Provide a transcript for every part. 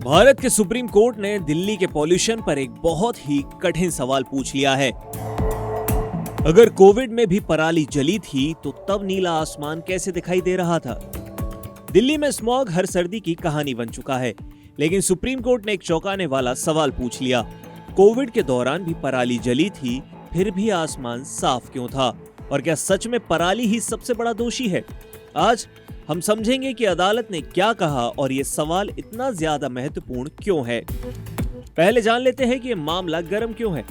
भारत के supreme court ने दिल्ली के पॉल्यूशन पर एक बहुत ही कठिन सवाल पूछ लिया है। अगर कोविड में भी पराली जली थी तो तब नीला आसमान कैसे दिखाई दे रहा था? दिल्ली में स्मॉग हर सर्दी की कहानी बन चुका है, लेकिन सुप्रीम कोर्ट ने एक चौंकाने वाला सवाल पूछ लिया। कोविड के दौरान भी पराली जली थी, फिर भी आसमान साफ क्यों था? और क्या सच में पराली ही सबसे बड़ा दोषी है? आज हम समझेंगे कि अदालत ने क्या कहा और ये सवाल इतना ज्यादा महत्वपूर्ण क्यों है। पहले जान लेते हैं कि ये मामला गर्म क्यों है।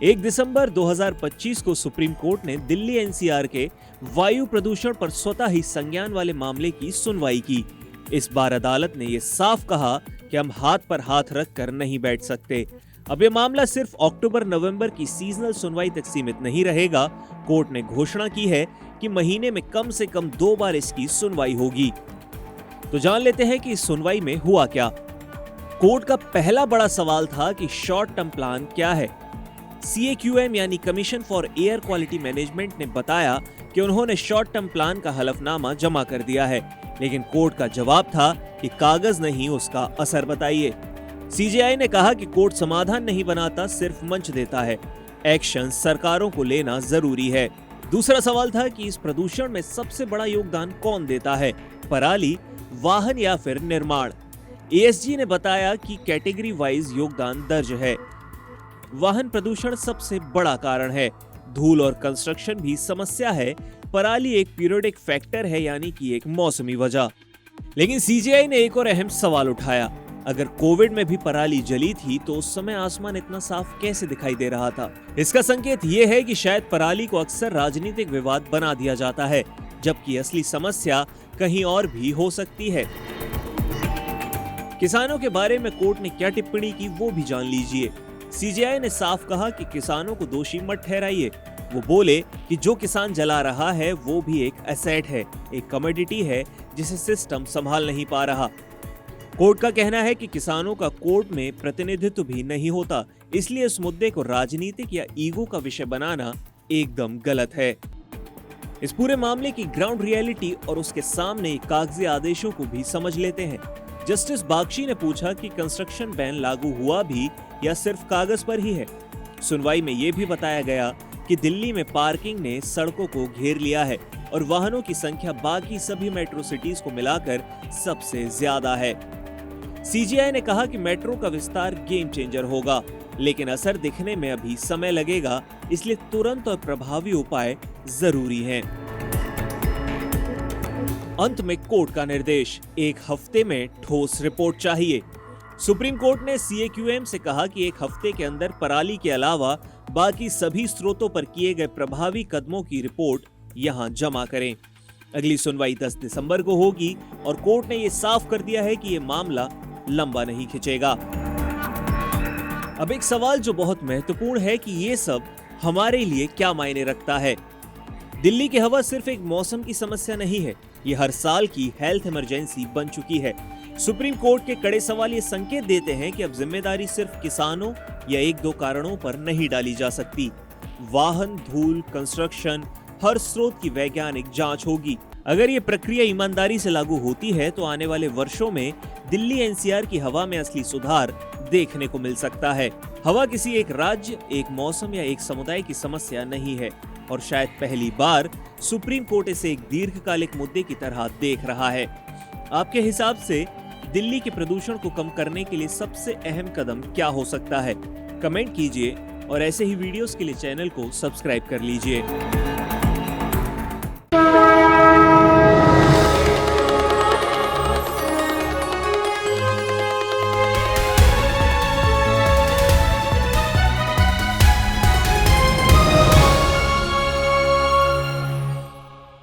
1 दिसंबर 2025 को सुप्रीम कोर्ट ने दिल्ली एनसीआर के वायु प्रदूषण पर स्वतः ही संज्ञान वाले मामले की सुनवाई की। इस बार अदालत ने ये साफ कहा कि हम हाथ पर हाथ रख कर नहीं बैठ सकते। अब ये मामला सिर्फ अक्टूबर-नवंबर की सीजनल सुनवाई तक सीमित नहीं रहेगा। कोर्ट ने घोषणा की है कि महीने में कम से कम 2 बार इसकी सुनवाई होगी। तो जान लेते हैं कि इस सुनवाई में हुआ क्या। कोर्ट का पहला बड़ा सवाल था कि शॉर्ट टर्म प्लान क्या है। CAQM यानी commission for air quality management ने बताया कि उन्होंने शॉर्ट टर्म प्लान का हलफनामा जमा कर दिया है, लेकिन कोर्ट का जवाब था कि कागज नहीं, उसका असर बताइए। CJI ने कहा कि कोर्ट समाधान नहीं बनाता, सिर्फ मंच देता है। एक्शन सरकारों को लेना जरूरी है। दूसरा सवाल था कि इस प्रदूषण में सबसे बड़ा योगदान कौन देता है, पराली, वाहन या फिर निर्माण? ASG ने बताया कि कैटेगरी वाइज योगदान दर्ज है। वाहन प्रदूषण सबसे बड़ा कारण है। धूल और कंस्ट्रक्शन भी समस्या है। पराली एक पीरियोडिक फैक्टर है, यानी कि एक मौसमी वजह। लेकिन CJI ने एक और अहम सवाल उठाया। अगर कोविड में भी पराली जली थी तो उस समय आसमान इतना साफ कैसे दिखाई दे रहा था? इसका संकेत ये है कि शायद पराली को अक्सर राजनीतिक विवाद बना दिया जाता है, जबकि असली समस्या कहीं और भी हो सकती है। किसानों के बारे में कोर्ट ने क्या टिप्पणी की वो भी जान लीजिए। CJI ने साफ कहा कि किसानों को दोषी मत ठहराइए। वो बोले कि जो किसान जला रहा है वो भी एक एसेट है, एक कमोडिटी है जिसे सिस्टम संभाल नहीं पा रहा। कोर्ट का कहना है कि किसानों का कोर्ट में प्रतिनिधित्व भी नहीं होता, इसलिए इस मुद्दे को राजनीतिक या ईगो का विषय बनाना एकदम गलत है। इस पूरे मामले की ग्राउंड रियलिटी और उसके सामने कागजी आदेशों को भी समझ लेते हैं। जस्टिस बागची ने पूछा कि कंस्ट्रक्शन बैन लागू हुआ भी या सिर्फ कागज पर ही है। सुनवाई में यह भी बताया गया कि दिल्ली में पार्किंग ने सड़कों को घेर लिया है और वाहनों की संख्या बाकी सभी मेट्रो सिटीज को मिलाकर सबसे ज्यादा है। CJI ने कहा कि मेट्रो का विस्तार गेम चेंजर होगा, लेकिन असर दिखने में अभी समय लगेगा, इसलिए तुरंत और प्रभावी उपाय जरूरी हैं। अंत में कोर्ट का निर्देश, 1 हफ्ते में ठोस रिपोर्ट चाहिए। सुप्रीम कोर्ट ने CAQM से कहा कि 1 हफ्ते के अंदर पराली के अलावा बाकी सभी स्रोतों पर किए गए प्रभावी कदमों की रिपोर्ट यहां जमा करें। अगली सुनवाई 10 दिसंबर को होगी और कोर्ट ने यह साफ कर दिया है कि यह मामला लंबा नहीं खिंचेगा। अब एक सवाल जो बहुत महत्वपूर्ण है कि ये सब हमारे लिए क्या मायने रखता है। दिल्ली की हवा सिर्फ एक मौसम की समस्या नहीं है, ये हर साल की हेल्थ इमरजेंसी बन चुकी है। सुप्रीम कोर्ट के कड़े सवाल ये संकेत देते हैं कि अब जिम्मेदारी सिर्फ किसानों या 1-2 कारणों पर नहीं डाली जा सकती। वाहन, धूल, कंस्ट्रक्शन, हर स्रोत की वैज्ञानिक जांच होगी। अगर ये प्रक्रिया ईमानदारी से लागू होती है तो आने वाले वर्षों में दिल्ली एनसीआर की हवा में असली सुधार देखने को मिल सकता है। हवा किसी एक राज्य, एक मौसम या एक समुदाय की समस्या नहीं है और शायद पहली बार सुप्रीम कोर्ट इसे एक दीर्घकालिक मुद्दे की तरह देख रहा है। आपके हिसाब से दिल्ली के प्रदूषण को कम करने के लिए सबसे अहम कदम क्या हो सकता है? कमेंट कीजिए और ऐसे ही वीडियोस के लिए चैनल को सब्सक्राइब कर लीजिए।